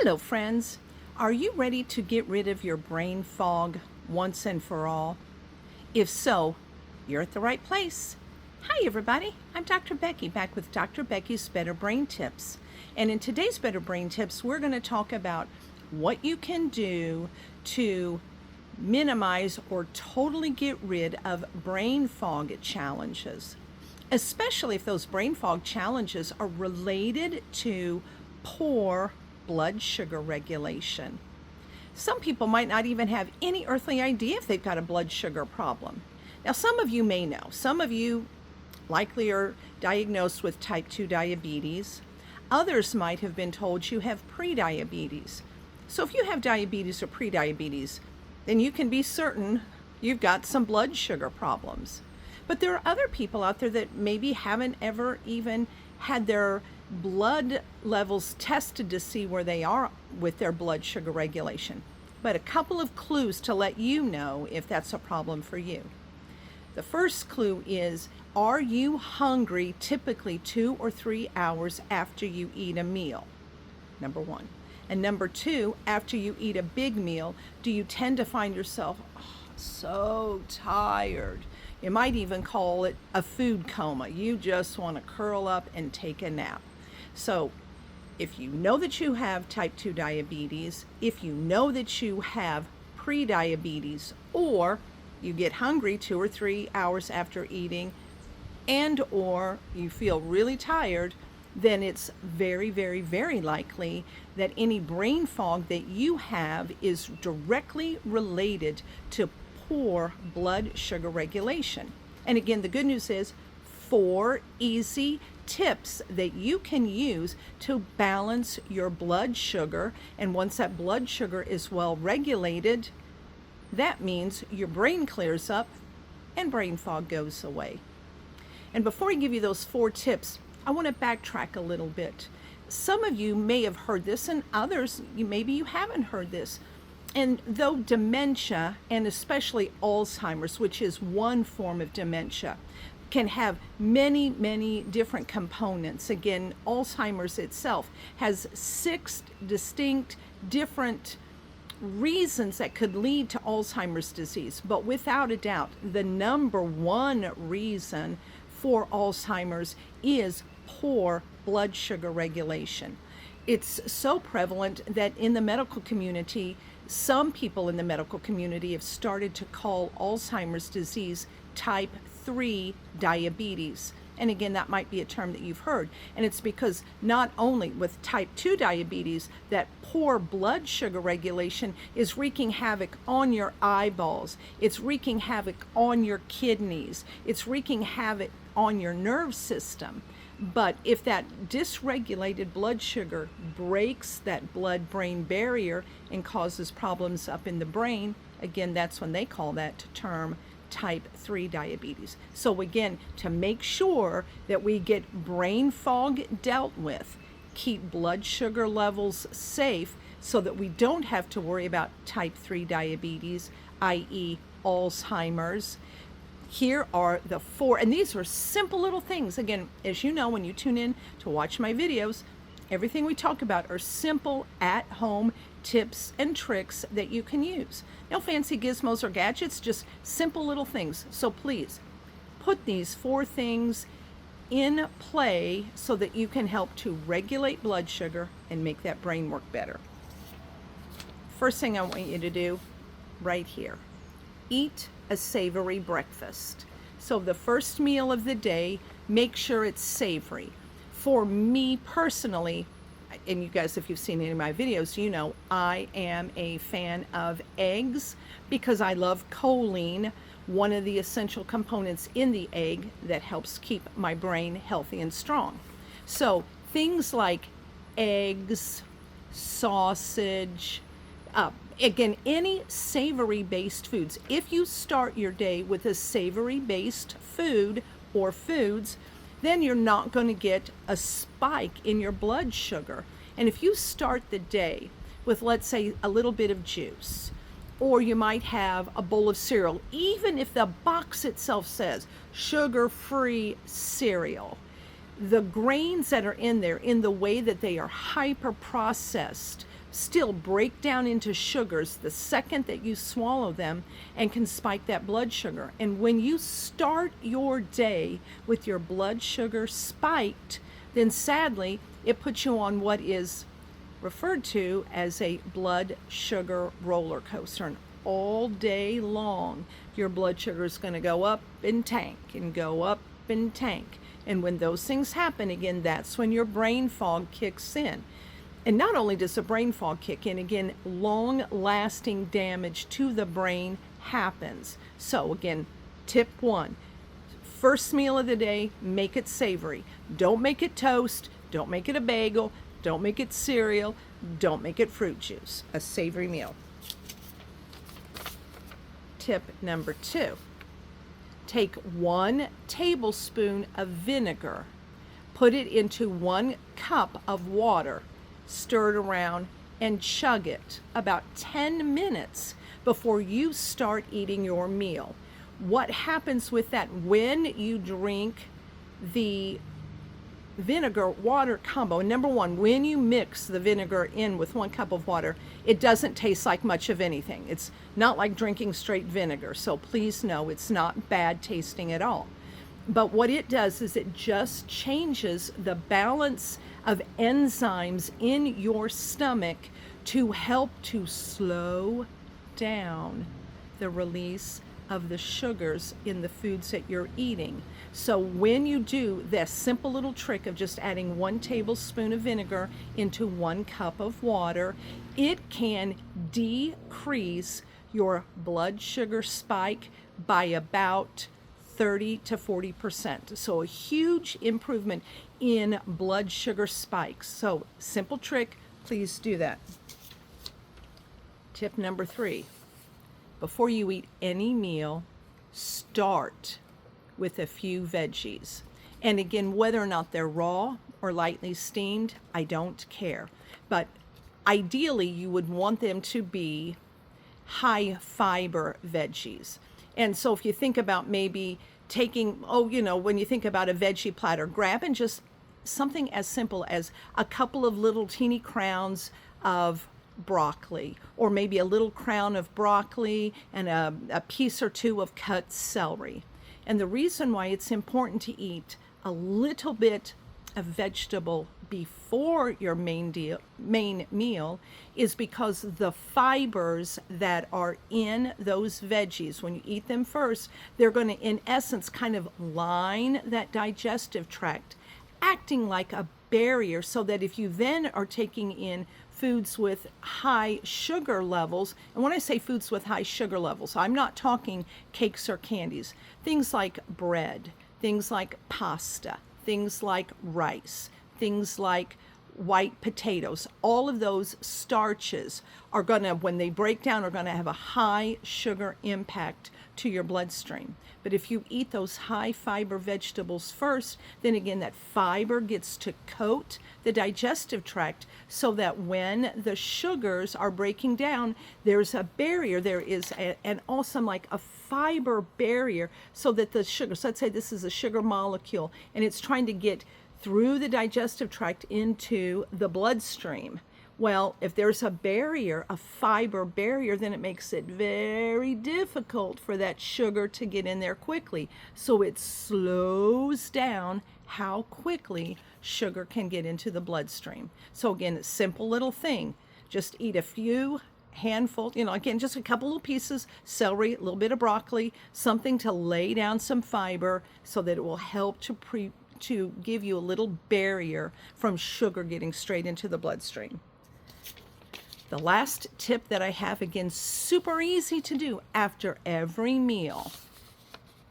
Hello, friends. Are you ready to get rid of your brain fog once and for all? If so, you're at the right place. Hi, everybody. I'm Dr. Becky, back with Dr. Becky's Better Brain Tips. And in today's Better Brain Tips, we're going to talk about what you can do to minimize or totally get rid of brain fog challenges, especially if those brain fog challenges are related to poor blood sugar regulation. Some people might not even have any earthly idea if they've got a blood sugar problem. Now, some of you may know. Some of you likely are diagnosed with type 2 diabetes. Others might have been told you have prediabetes. So if you have diabetes or prediabetes, then you can be certain you've got some blood sugar problems. But there are other people out there that maybe haven't ever even had their blood levels tested to see where they are with their blood sugar regulation. But a couple of clues to let you know if that's a problem for you. The first clue is, are you hungry typically 2 or 3 hours after you eat a meal? Number one. And number two, after you eat a big meal, do you tend to find yourself so tired? You might even call it a food coma. You just want to curl up and take a nap. So if you know that you have type 2 diabetes, if you know that you have prediabetes, or you get hungry 2 or 3 hours after eating, and or you feel really tired, then it's very, very, very likely that any brain fog that you have is directly related to poor blood sugar regulation. And again, the good news is 4 easy tips that you can use to balance your blood sugar. And once that blood sugar is well regulated, that means your brain clears up and brain fog goes away. And before I give you those 4 tips, I want to backtrack a little bit. Some of you may have heard this, and others, maybe you haven't heard this. And though dementia, and especially Alzheimer's, which is one form of dementia, can have many, many different components. Again, Alzheimer's itself has 6 distinct different reasons that could lead to Alzheimer's disease. But without a doubt, the number one reason for Alzheimer's is poor blood sugar regulation. It's so prevalent that in the medical community, some people in the medical community have started to call Alzheimer's disease type 3 diabetes. And again, that might be a term that you've heard. And it's because not only with type 2 diabetes, that poor blood sugar regulation is wreaking havoc on your eyeballs. It's wreaking havoc on your kidneys. It's wreaking havoc on your nerve system. But if that dysregulated blood sugar breaks that blood-brain barrier and causes problems up in the brain, again, that's when they call that term type 3 diabetes. So again, to make sure that we get brain fog dealt with, keep blood sugar levels safe so that we don't have to worry about type 3 diabetes, i.e. Alzheimer's. Here are the 4, and these are simple little things. Again, as you know, when you tune in to watch my videos, everything we talk about are simple at-home tips and tricks that you can use. No fancy gizmos or gadgets, just simple little things. So please put these 4 things in play so that you can help to regulate blood sugar and make that brain work better. First thing I want you to do right here, eat a savory breakfast. So the first meal of the day, make sure it's savory. For me personally, and you guys, if you've seen any of my videos, you know I am a fan of eggs because I love choline, one of the essential components in the egg that helps keep my brain healthy and strong. So things like eggs, sausage, again, any savory-based foods. If you start your day with a savory-based food or foods, then you're not going to get a spike in your blood sugar. And if you start the day with, let's say, a little bit of juice, or you might have a bowl of cereal, even if the box itself says sugar-free cereal, the grains that are in there, in the way that they are hyper-processed, still break down into sugars the second that you swallow them and can spike that blood sugar. And when you start your day with your blood sugar spiked, then sadly, it puts you on what is referred to as a blood sugar roller coaster. And all day long, your blood sugar is going to go up and tank and go up and tank. And when those things happen again, that's when your brain fog kicks in. And not only does the brain fog kick in, again, long-lasting damage to the brain happens. So again, tip 1, first meal of the day, make it savory. Don't make it toast, don't make it a bagel, don't make it cereal, don't make it fruit juice. A savory meal. Tip number 2, take 1 tablespoon of vinegar, put it into 1 cup of water, stir it around, and chug it about 10 minutes before you start eating your meal. What happens with that when you drink the vinegar water combo? Number 1, when you mix the vinegar in with 1 cup of water, it doesn't taste like much of anything. It's not like drinking straight vinegar, so please know it's not bad tasting at all. But what it does is it just changes the balance of enzymes in your stomach to help to slow down the release of the sugars in the foods that you're eating. So when you do this simple little trick of just adding 1 tablespoon of vinegar into 1 cup of water, it can decrease your blood sugar spike by about 30 to 40%. So a huge improvement in blood sugar spikes. So simple trick, please do that. Tip number 3, before you eat any meal, start with a few veggies. And again, whether or not they're raw or lightly steamed, I don't care. But ideally, you would want them to be high fiber veggies. And so if you think about maybe taking, when you think about a veggie platter, grabbing just something as simple as a couple of little teeny crowns of broccoli, or maybe a little crown of broccoli and a piece or 2 of cut celery. And the reason why it's important to eat a little bit of vegetable before your main meal is because the fibers that are in those veggies, when you eat them first, they're going to, in essence, kind of line that digestive tract, acting like a barrier, so that if you then are taking in foods with high sugar levels, and when I say foods with high sugar levels, I'm not talking cakes or candies, things like bread, things like pasta, things like rice, things like white potatoes. All of those starches are going to, when they break down, are going to have a high sugar impact to your bloodstream. But if you eat those high fiber vegetables first, then again, that fiber gets to coat the digestive tract so that when the sugars are breaking down, there's a barrier. There is an awesome, like a fiber barrier, so that the sugar, so let's say this is a sugar molecule and it's trying to get through the digestive tract into the bloodstream. Well, if there's a barrier, a fiber barrier, then it makes it very difficult for that sugar to get in there quickly. So it slows down how quickly sugar can get into the bloodstream. So again, a simple little thing. Just eat a few handful, again, just a couple little pieces, celery, a little bit of broccoli, something to lay down some fiber so that it will help to give you a little barrier from sugar getting straight into the bloodstream. The last tip that I have, again, super easy to do after every meal.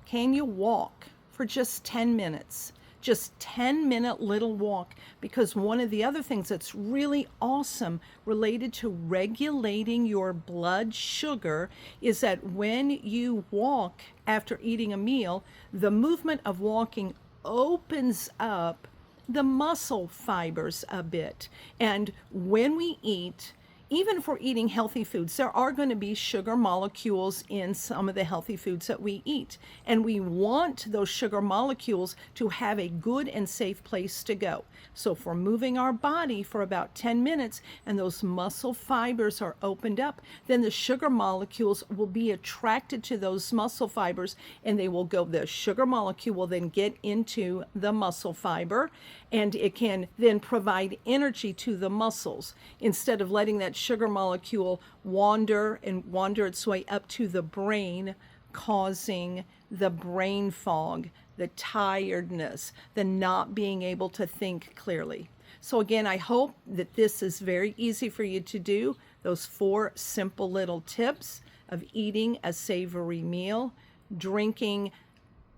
Can you walk for just 10 minutes? Just 10-minute little walk, because one of the other things that's really awesome related to regulating your blood sugar is that when you walk after eating a meal, the movement of walking opens up the muscle fibers a bit. And when we eat, even if we're eating healthy foods, there are going to be sugar molecules in some of the healthy foods that we eat. And we want those sugar molecules to have a good and safe place to go. So if we're moving our body for about 10 minutes and those muscle fibers are opened up, then the sugar molecules will be attracted to those muscle fibers, and they will go, the sugar molecule will then get into the muscle fiber, and it can then provide energy to the muscles instead of letting that sugar molecule wander its way up to the brain, causing the brain fog, the tiredness, the not being able to think clearly. So again, I hope that this is very easy for you to do. Those 4 simple little tips of eating a savory meal, drinking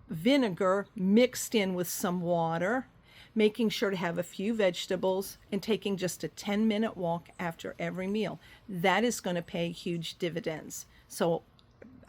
vinegar mixed in with some water, making sure to have a few vegetables, and taking just a 10-minute walk after every meal. That is going to pay huge dividends. So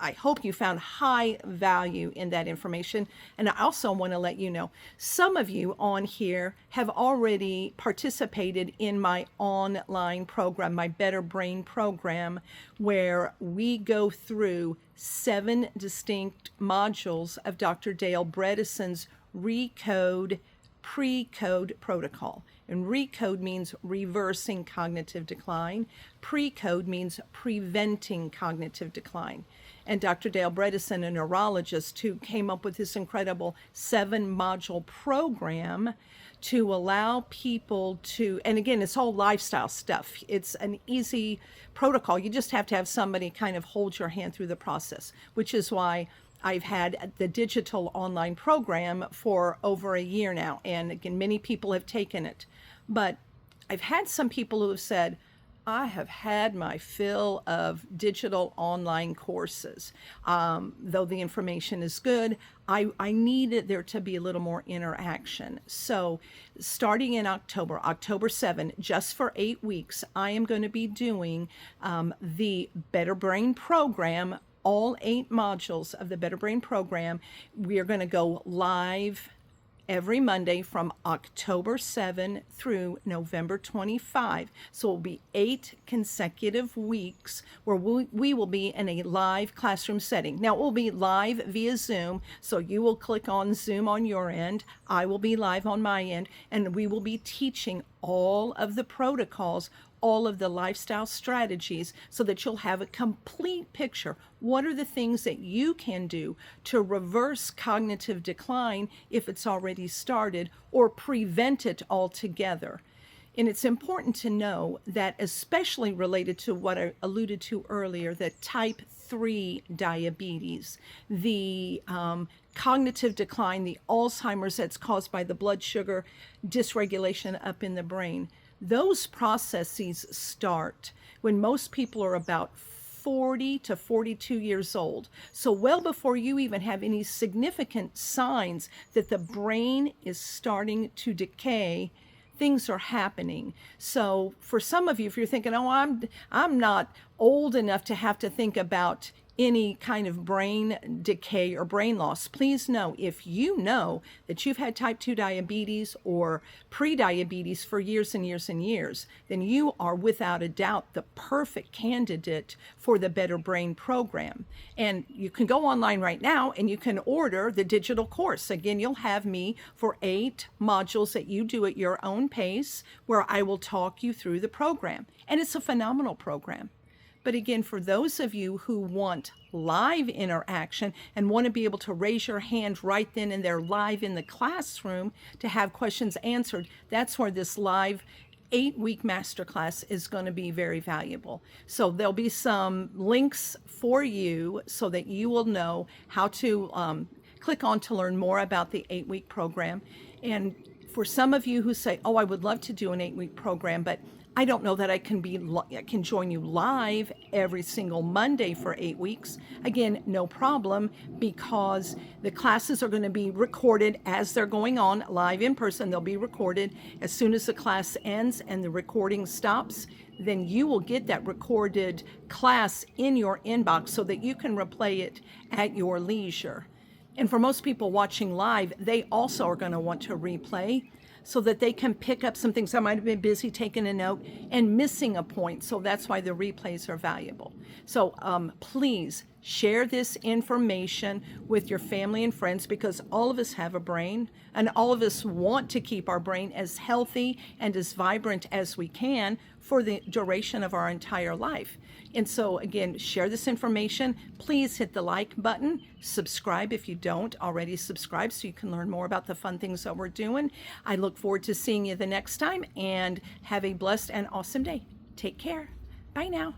I hope you found high value in that information. And I also want to let you know, some of you on here have already participated in my online program, my Better Brain program, where we go through 7 distinct modules of Dr. Dale Bredesen's Recode pre-code protocol. And recode means reversing cognitive decline. Pre-code means preventing cognitive decline. And Dr. Dale Bredesen, a neurologist who came up with this incredible 7-module program to allow people to, and again, it's all lifestyle stuff. It's an easy protocol. You just have to have somebody kind of hold your hand through the process, which is why I've had the digital online program for over a year now. And again, many people have taken it. But I've had some people who have said, I have had my fill of digital online courses. Though the information is good, I needed there to be a little more interaction. So starting in October 7, just for 8 weeks, I am going to be doing the Better Brain program, all 8 modules of the Better Brain program. We are going to go live every Monday from October 7 through November 25. So it will be 8 consecutive weeks where we will be in a live classroom setting. Now it will be live via Zoom, so you will click on Zoom on your end. I will be live on my end, and we will be teaching all of the protocols, all of the lifestyle strategies, so that you'll have a complete picture. What are the things that you can do to reverse cognitive decline if it's already started, or prevent it altogether? And it's important to know that, especially related to what I alluded to earlier, that type 3 diabetes, the cognitive decline, the Alzheimer's that's caused by the blood sugar dysregulation up in the brain, those processes start when most people are about 40 to 42 years old. So well before you even have any significant signs that the brain is starting to decay, things are happening. So for some of you, if you're thinking, oh, I'm not old enough to have to think about any kind of brain decay or brain loss, please know, if you know that you've had type 2 diabetes or pre-diabetes for years and years and years, then you are without a doubt the perfect candidate for the Better Brain program. And you can go online right now and you can order the digital course. Again, you'll have me for 8 modules that you do at your own pace, where I will talk you through the program. And it's a phenomenal program. But again, for those of you who want live interaction and want to be able to raise your hand right then and there live in the classroom to have questions answered, that's where this live 8-week masterclass is going to be very valuable. So there'll be some links for you so that you will know how to click on to learn more about the 8-week program. And for some of you who say, oh, I would love to do an 8-week program, but I don't know that I can join you live every single Monday for 8 weeks. Again, no problem, because the classes are going to be recorded as they're going on live in person. They'll be recorded. As soon as the class ends and the recording stops, then you will get that recorded class in your inbox so that you can replay it at your leisure. And for most people watching live, they also are going to want to replay. so that they can pick up some things. I might have been busy taking a note and missing a point. So that's why the replays are valuable. So please share this information with your family and friends, because all of us have a brain and all of us want to keep our brain as healthy and as vibrant as we can for the duration of our entire life. And so again, share this information. Please hit the like button, subscribe if you don't already subscribe, so you can learn more about the fun things that we're doing. I look forward to seeing you the next time, and have a blessed and awesome day. Take care. Bye now.